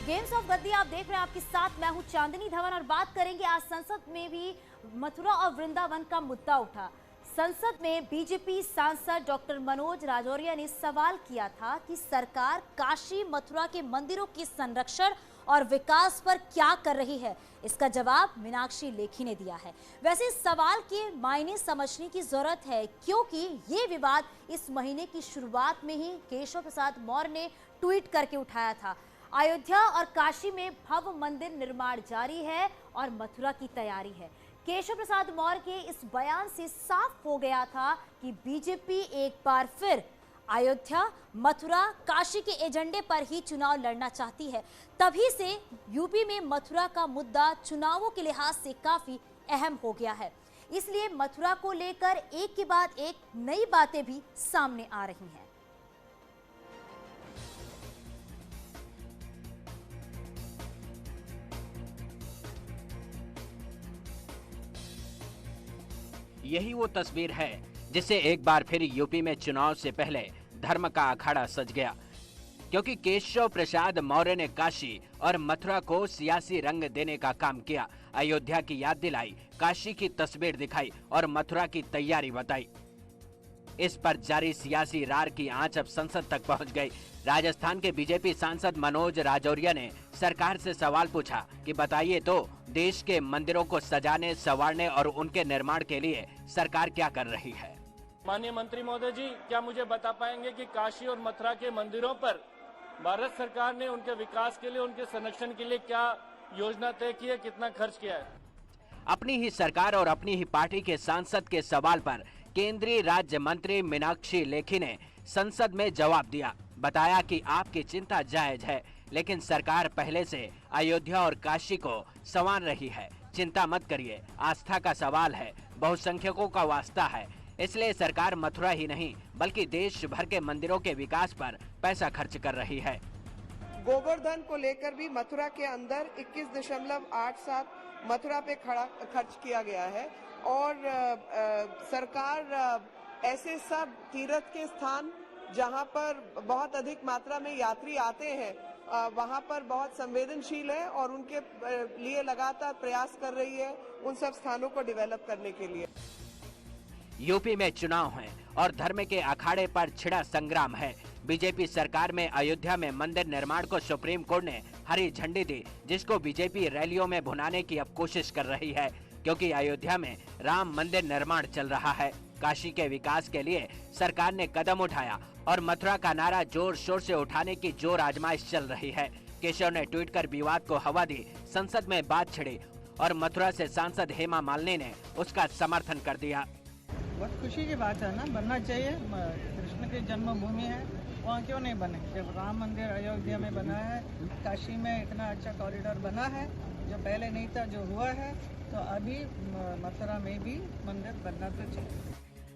Games of गद्दी आप देख रहे हैं, आपके साथ मैं हूं चांदनी धवन और बात करेंगे आज संसद में भी मथुरा और वृंदावन का मुद्दा उठा। संसद में बीजेपी सांसद डॉक्टर मनोज राजौरिया ने सवाल किया था कि सरकार काशी मथुरा के मंदिरों के संरक्षण और विकास पर क्या कर रही है। इसका जवाब मीनाक्षी लेखी ने दिया है। वैसे इस सवाल के मायने समझने की जरूरत है, क्योंकि ये विवाद इस महीने की शुरुआत में ही केशव प्रसाद मौर्य ने ट्वीट करके उठाया था। अयोध्या और काशी में भव्य मंदिर निर्माण जारी है और मथुरा की तैयारी है। केशव प्रसाद मौर्य के इस बयान से साफ हो गया था कि बीजेपी एक बार फिर अयोध्या, मथुरा, काशी के एजेंडे पर ही चुनाव लड़ना चाहती है। तभी से यूपी में मथुरा का मुद्दा चुनावों के लिहाज से काफी अहम हो गया है। इसलिए मथुरा को लेकर एक के बाद एक नई बातें भी सामने आ रही हैं। यही वो तस्वीर है जिससे एक बार फिर यूपी में चुनाव से पहले धर्म का अखाड़ा सज गया, क्योंकि केशव प्रसाद मौर्य ने काशी और मथुरा को सियासी रंग देने का काम किया। अयोध्या की याद दिलाई, काशी की तस्वीर दिखाई और मथुरा की तैयारी बताई। इस पर जारी सियासी रार की आंच अब संसद तक पहुंच गई। राजस्थान के बीजेपी सांसद मनोज राजौरिया ने सरकार से सवाल पूछा कि बताइए तो, देश के मंदिरों को सजाने, संवारने और उनके निर्माण के लिए सरकार क्या कर रही है। माननीय मंत्री महोदय जी, क्या मुझे बता पाएंगे कि काशी और मथुरा के मंदिरों पर भारत सरकार ने उनके विकास के लिए, उनके संरक्षण के लिए क्या योजना तय की है, कितना खर्च किया है? अपनी ही सरकार और अपनी ही पार्टी के सांसद के सवाल पर केंद्रीय राज्य मंत्री मीनाक्षी लेखी ने संसद में जवाब दिया। बताया कि आपकी चिंता जायज है, लेकिन सरकार पहले से अयोध्या और काशी को संवार रही है। चिंता मत करिए, आस्था का सवाल है, बहुसंख्यकों का वास्ता है, इसलिए सरकार मथुरा ही नहीं बल्कि देश भर के मंदिरों के विकास पर पैसा खर्च कर रही है। गोवर्धन को लेकर भी मथुरा के अंदर 21.87 मथुरा पे खर्च किया गया है और सरकार ऐसे सब तीर्थ के स्थान जहां पर बहुत अधिक मात्रा में यात्री आते हैं वहां पर बहुत संवेदनशील है और उनके लिए लगातार प्रयास कर रही है उन सब स्थानों को डेवलप करने के लिए। यूपी में चुनाव है और धर्म के अखाड़े पर छिड़ा संग्राम है। बीजेपी सरकार में अयोध्या में मंदिर निर्माण को सुप्रीम कोर्ट ने हरी झंडी दी, जिसको बीजेपी रैलियों में भुनाने की अब कोशिश कर रही है, क्योंकि अयोध्या में राम मंदिर निर्माण चल रहा है। काशी के विकास के लिए सरकार ने कदम उठाया और मथुरा का नारा जोर शोर से उठाने की जोर आजमाइश चल रही है। केशव ने ट्वीट कर विवाद को हवा दी, संसद में बात छिड़ी और मथुरा से सांसद हेमा मालिनी ने उसका समर्थन कर दिया। बहुत खुशी की बात है ना, बनना चाहिए। कृष्ण की जन्मभूमि है, वहाँ क्यों नहीं बने? जब राम मंदिर अयोध्या में बना है, काशी में इतना अच्छा कॉरिडोर बना है जो पहले नहीं था, जो हुआ है, तो अभी मथुरा में भी मंदिर बनना तो चाहिए।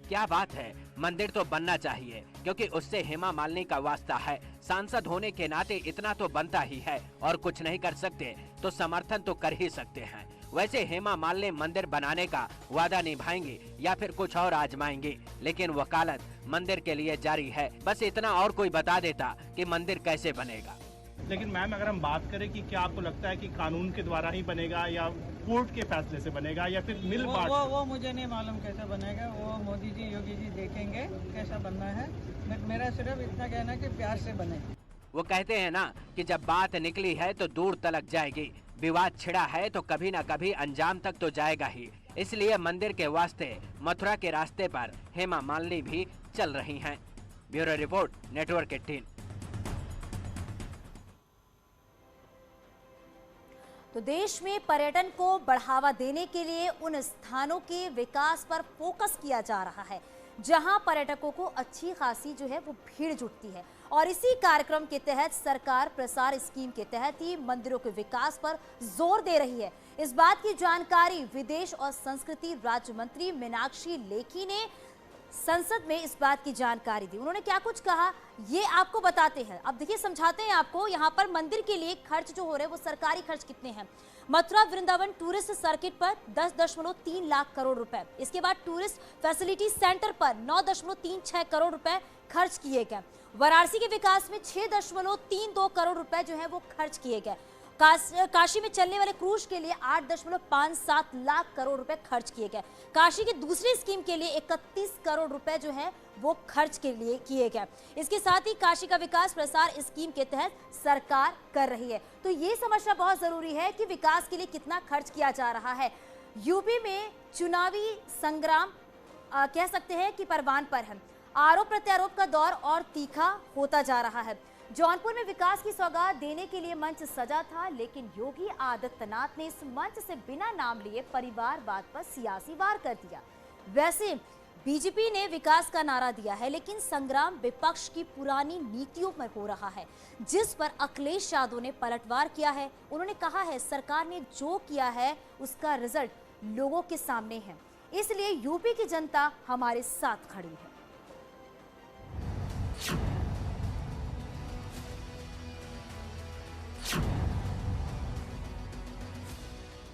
क्या बात है, मंदिर तो बनना चाहिए, क्योंकि उससे हेमा मालिनी का वास्ता है। सांसद होने के नाते इतना तो बनता ही है, और कुछ नहीं कर सकते तो समर्थन तो कर ही सकते हैं। वैसे हेमा मालिनी मंदिर बनाने का वादा निभाएंगी या फिर कुछ और आजमाएंगी, लेकिन वकालत मंदिर के लिए जारी है। बस इतना और कोई बता देता कि मंदिर कैसे बनेगा। लेकिन मैम, अगर हम बात करें कि क्या आपको लगता है कि कानून के द्वारा ही बनेगा या कोर्ट के फैसले से बनेगा या फिर मिल बांट? वो मुझे नहीं मालूम कैसे बनेगा। वो मोदी जी, योगी जी देखेंगे कैसा बनना है। मेरा सिर्फ इतना कहना है कि प्यार से बने। वो कहते हैं ना कि जब बात निकली है तो दूर तलक जाएगी। विवाद छिड़ा है तो कभी न कभी अंजाम तक तो जाएगा ही। इसलिए मंदिर के वास्ते मथुरा के रास्ते पर हेमा मालिनी भी चल रही हैं। Bureau report, network 18। तो देश में पर्यटन को बढ़ावा देने के लिए उन स्थानों के विकास पर फोकस किया जा रहा है जहां पर्यटकों को अच्छी खासी जो है वो भीड़ जुटती है, और इसी कार्यक्रम के तहत सरकार प्रसार स्कीम के तहत ही मंदिरों के विकास पर जोर दे रही है। इस बात की जानकारी विदेश और संस्कृति राज्य मंत्री मीनाक्षी लेखी ने संसद में इस बात की जानकारी दी। उन्होंने क्या कुछ कहा ये आपको बताते हैं। अब देखिए, समझाते हैं आपको। यहाँ पर मंदिर के लिए खर्च जो हो रहे हैं वो सरकारी खर्च कितने हैं। मथुरा वृंदावन टूरिस्ट सर्किट पर 10.3 लाख करोड़ रुपए, इसके बाद टूरिस्ट फैसिलिटी सेंटर पर 9.36 करोड़ रुपए खर्च किए गए। वाराणसी के विकास में 6.32 करोड़ रुपए जो है वो खर्च किए गए। काशी में चलने वाले क्रूज के लिए 8.57 लाख करोड़ रुपए खर्च किए गए। काशी की दूसरी स्कीम के लिए 31 करोड़ रुपए जो है वो खर्च के लिए किए गए। इसके साथ ही काशी का विकास प्रसार स्कीम के तहत सरकार कर रही है। तो ये समझना बहुत जरूरी है कि विकास के लिए कितना खर्च किया जा रहा है। यूपी में चुनावी संग्राम कह सकते हैं कि परवान पर है। आरोप प्रत्यारोप का दौर और तीखा होता जा रहा है। जौनपुर में विकास की सौगात देने के लिए मंच सजा था, लेकिन योगी आदित्यनाथ ने इस मंच से बिना नाम लिए परिवारवाद पर सियासी वार कर दिया। वैसे बीजेपी ने विकास का नारा दिया है, लेकिन संग्राम विपक्ष की पुरानी नीतियों पर हो रहा है, जिस पर अखिलेश यादव ने पलटवार किया है। उन्होंने कहा है सरकार ने जो किया है उसका रिजल्ट लोगों के सामने है, इसलिए यूपी की जनता हमारे साथ खड़ी है।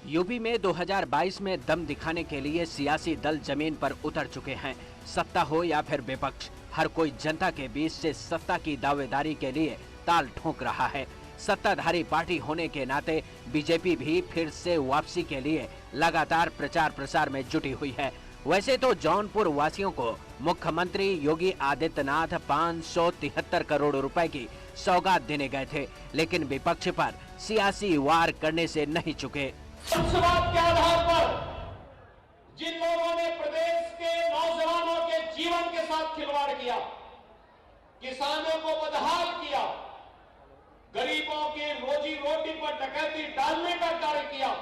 यूपी में 2022 में दम दिखाने के लिए सियासी दल जमीन पर उतर चुके हैं। सत्ता हो या फिर विपक्ष, हर कोई जनता के बीच से सत्ता की दावेदारी के लिए ताल ठोक रहा है। सत्ताधारी पार्टी होने के नाते बीजेपी भी फिर से वापसी के लिए लगातार प्रचार प्रसार में जुटी हुई है। वैसे तो जौनपुर वासियों को मुख्यमंत्री योगी आदित्यनाथ 573 करोड़ रुपए की सौगात देने गए थे, लेकिन विपक्ष पर सियासी वार करने से नहीं चुके। वंशवाद के आधार पर जिन लोगों ने प्रदेश के नौजवानों के जीवन के साथ खिलवाड़ किया, किसानों को बदहाल किया, गरीबों की रोजी रोटी पर डकैती डालने का कार्य किया,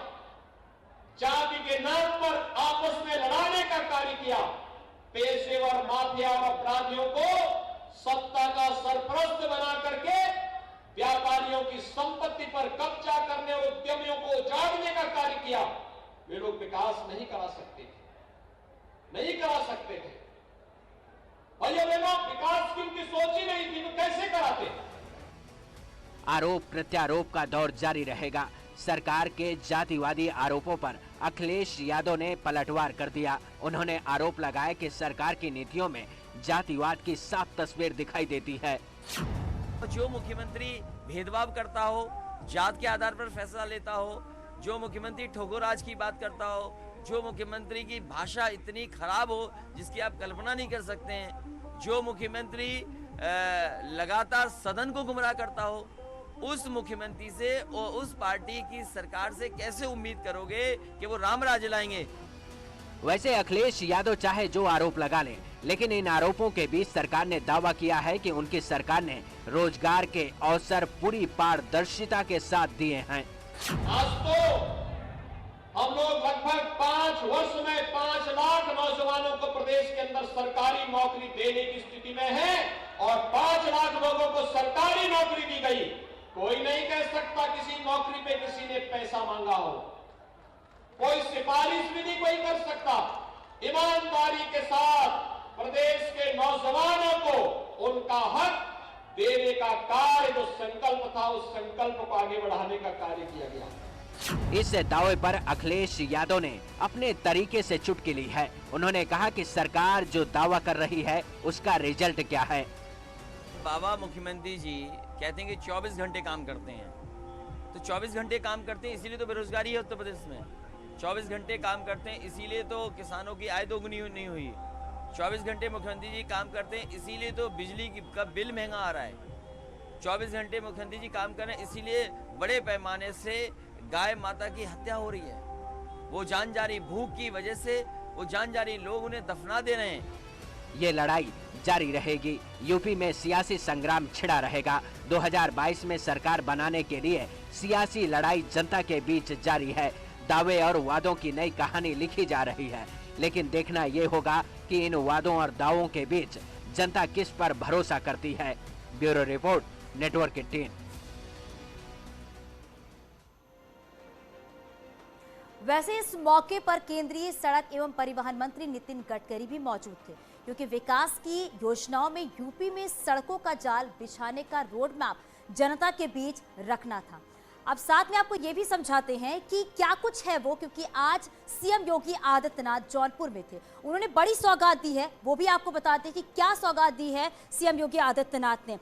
जाति के नाम पर आपस में लड़ाने का कार्य किया, पेशेवर माफिया और अपराधियों को सत्ता का सरपरस्त बना करके व्यापारियों की संपत्ति पर कब्जा करने और उद्यमियों को उजाड़ने का कार्य किया। वे लोग विकास नहीं करा सकते थे, नहीं करा सकते थे। और ये लोग विकास की उनकी सोच ही नहीं थी, तो कैसे कराते? आरोप प्रत्यारोप का दौर जारी रहेगा। सरकार के जातिवादी आरोपों पर अखिलेश यादव ने पलटवार कर दिया। उन्होंने आरोप लगाया कि सरकार की नीतियों में जातिवाद की साफ तस्वीर दिखाई देती है। जो मुख्यमंत्री भेदभाव करता हो, जात के आधार पर फैसला लेता हो, जो मुख्यमंत्री ठोगोराज की बात करता हो, जो मुख्यमंत्री की भाषा इतनी खराब हो जिसकी आप कल्पना नहीं कर सकते हैं, जो मुख्यमंत्री लगातार सदन को गुमराह करता हो, उस मुख्यमंत्री से और उस पार्टी की सरकार से कैसे उम्मीद करोगे कि वो राम राज्य लाएंगे? वैसे अखिलेश यादव चाहे जो आरोप लगा लें, लेकिन इन आरोपों के बीच सरकार ने दावा किया है कि उनकी सरकार ने रोजगार के अवसर पूरी पारदर्शिता के साथ दिए हैं। आज तो हम लोग लगभग 5 वर्ष में 5 लाख नौजवानों को प्रदेश के अंदर सरकारी नौकरी देने की स्थिति में है और 5 लाख लोगों को सरकारी नौकरी दी गई। कोई नहीं कह सकता किसी नौकरी पे किसी ने पैसा मांगा हो, कोई सिफारिश भी नहीं कोई कर सकता। ईमानदारी के साथ प्रदेश के नौजवानों को उनका हक देने का कार्य जो संकल्प था, उस संकल्प को आगे बढ़ाने का कार्य किया गया। इस दावे पर अखिलेश यादव ने अपने तरीके से चुटकी ली है। उन्होंने कहा कि सरकार जो दावा कर रही है उसका रिजल्ट क्या है। बाबा मुख्यमंत्री जी कहते हैं कि 24 घंटे काम करते हैं, तो 24 घंटे काम करते हैं इसीलिए तो बेरोजगारी है उत्तर प्रदेश में। 24 घंटे काम करते हैं इसीलिए तो किसानों की आय दोगुनी नहीं हुई। 24 घंटे मुख्यमंत्री जी काम करते हैं इसीलिए तो बिजली का बिल महंगा आ रहा है। 24 घंटे मुख्यमंत्री जी काम कर रहे हैं इसीलिए बड़े पैमाने से गाय माता की हत्या हो रही है। वो जान जा रही, भूख की वजह से वो जान जा रही, लोग उन्हें दफना दे रहे हैं। ये लड़ाई जारी रहेगी। यूपी में सियासी संग्राम छिड़ा रहेगा। 2022 में सरकार बनाने के लिए सियासी लड़ाई जनता के बीच जारी है। दावे और वादों की नई कहानी लिखी जा रही है, लेकिन देखना ये होगा कि इन वादों और दावों के बीच जनता किस पर भरोसा करती है। Bureau report, network 18। वैसे इस मौके पर केंद्रीय सड़क एवं परिवहन मंत्री नितिन गडकरी भी मौजूद थे, क्योंकि विकास की योजनाओं में यूपी में सड़कों का जाल बिछाने का रोड मैप जनता के बीच रखना था। अब साथ में आपको ये भी समझाते हैं कि क्या कुछ है वो, क्योंकि आज सीएम योगी आदित्यनाथ जौनपुर में थे, उन्होंने बड़ी सौगात दी है, वो भी आपको बताते हैं कि क्या सौगात दी है सीएम योगी आदित्यनाथ ने।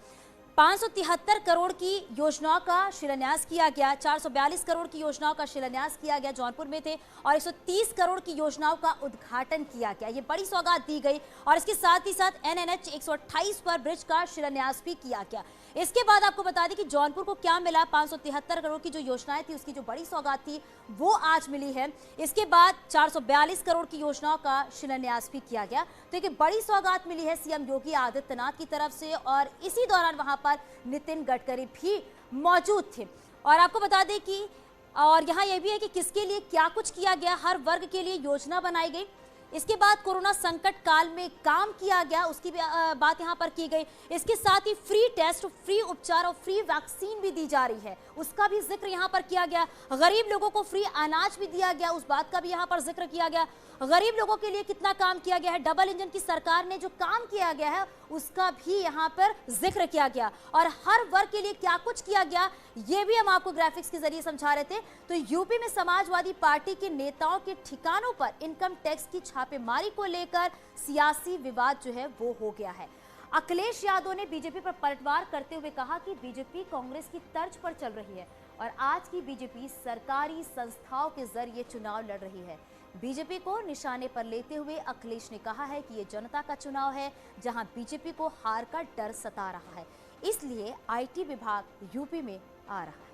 573 करोड़ की योजनाओं का शिलान्यास किया गया, 442 करोड़ की योजनाओं का शिलान्यास किया गया, जौनपुर में थे, और 130 करोड़ की योजनाओं का उद्घाटन किया गया। ये बड़ी सौगात दी गई और इसके साथ ही साथ NNH 128 पर ब्रिज का शिलान्यास भी किया गया। इसके बाद आपको बता दें कि जौनपुर को क्या मिला, 573 करोड़ की जो योजनाएं थी उसकी जो बड़ी सौगात थी वो आज मिली है। इसके बाद 442 करोड़ की योजनाओं का शिलान्यास भी किया गया। तो एक बड़ी सौगात मिली है सीएम योगी आदित्यनाथ की तरफ से, और इसी दौरान वहां पर नितिन गडकरी भी मौजूद थे। और आपको बता दें कि और यहाँ यह भी है कि किसके लिए क्या कुछ किया गया, हर वर्ग के लिए योजना बनाई गई। इसके बाद कोरोना संकट काल में काम किया गया, उसकी भी बात यहाँ पर की गई। इसके साथ ही फ्री टेस्ट, फ्री उपचार और फ्री वैक्सीन भी दी जा रही है, उसका भी जिक्र यहाँ पर किया गया। गरीब लोगों को फ्री अनाज भी दिया गया, उस बात का भी यहाँ पर जिक्र किया गया। गरीब लोगों के लिए कितना काम किया गया है, डबल इंजन की सरकार ने जो काम किया गया है उसका भी यहाँ पर जिक्र किया गया, और हर वर्ग के लिए क्या कुछ किया गया ये भी हम आपको ग्राफिक्स के जरिए समझा रहे थे। तो यूपी में समाजवादी पार्टी के नेताओं के ठिकानों पर इनकम टैक्स की छापेमारी को लेकर सियासी विवाद जो है वो हो गया है। अखिलेश यादव ने बीजेपी पर पलटवार करते हुए कहा कि बीजेपी कांग्रेस की तर्ज पर चल रही है और आज की बीजेपी सरकारी संस्थाओं के जरिए चुनाव लड़ रही है। बीजेपी को निशाने पर लेते हुए अखिलेश ने कहा है कि ये जनता का चुनाव है जहां बीजेपी को हार का डर सता रहा है, इसलिए आईटी विभाग यूपी में आ रहा है।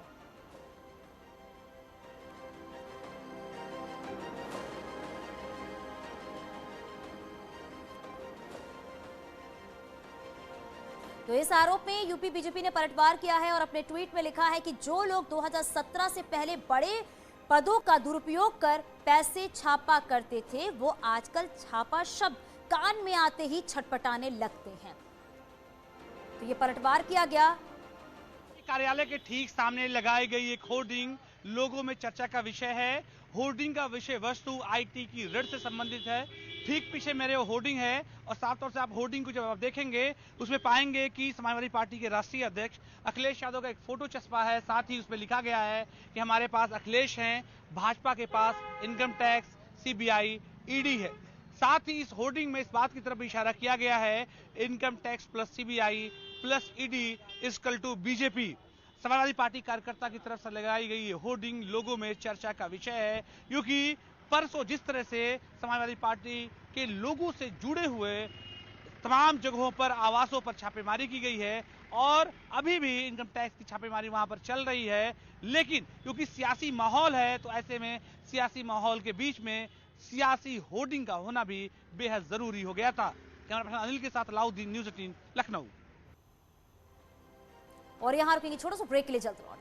तो इस आरोप में यूपी बीजेपी ने पलटवार किया है और अपने ट्वीट में लिखा है कि जो लोग 2017 से पहले बड़े पदों का दुरुपयोग कर पैसे छापा करते थे वो आजकल छापा शब्द कान में आते ही छटपटाने लगते हैं। तो ये पलटवार किया गया। कार्यालय के ठीक सामने लगाई गई एक होर्डिंग लोगों में चर्चा का विषय है। होर्डिंग का विषय वस्तु आईटी की ऋण से संबंधित है। ठीक पीछे मेरे वो होर्डिंग है और साफ तौर से आप होर्डिंग को जब आप देखेंगे उसमें पाएंगे कि समाजवादी पार्टी के राष्ट्रीय अध्यक्ष अखिलेश यादव का एक फोटो चस्पा है। साथ ही उसमें लिखा गया है कि हमारे पास अखिलेश हैं, भाजपा के पास इनकम टैक्स, सीबीआई, ईडी है। साथ ही इस होर्डिंग में इस बात की तरफ इशारा किया गया है income tax plus CBI plus ED equal to BJP. Samajwadi Party कार्यकर्ता की तरफ से लगाई गई ये होर्डिंग लोगों में चर्चा का विषय है, क्योंकि परसों जिस तरह से समाजवादी पार्टी के लोगों से जुड़े हुए तमाम जगहों पर आवासों पर छापेमारी की गई है और अभी भी इनकम टैक्स की छापेमारी वहां पर चल रही है, लेकिन क्योंकि सियासी माहौल है तो ऐसे में सियासी माहौल के बीच में सियासी होर्डिंग का होना भी बेहद जरूरी हो गया था। कैमरा पर्सन अनिल के साथ अलाउद्दीन, न्यूज़ 18 लखनऊ। और यहां रुकेंगे, छोटा सा ब्रेक के लिए जल्द लौट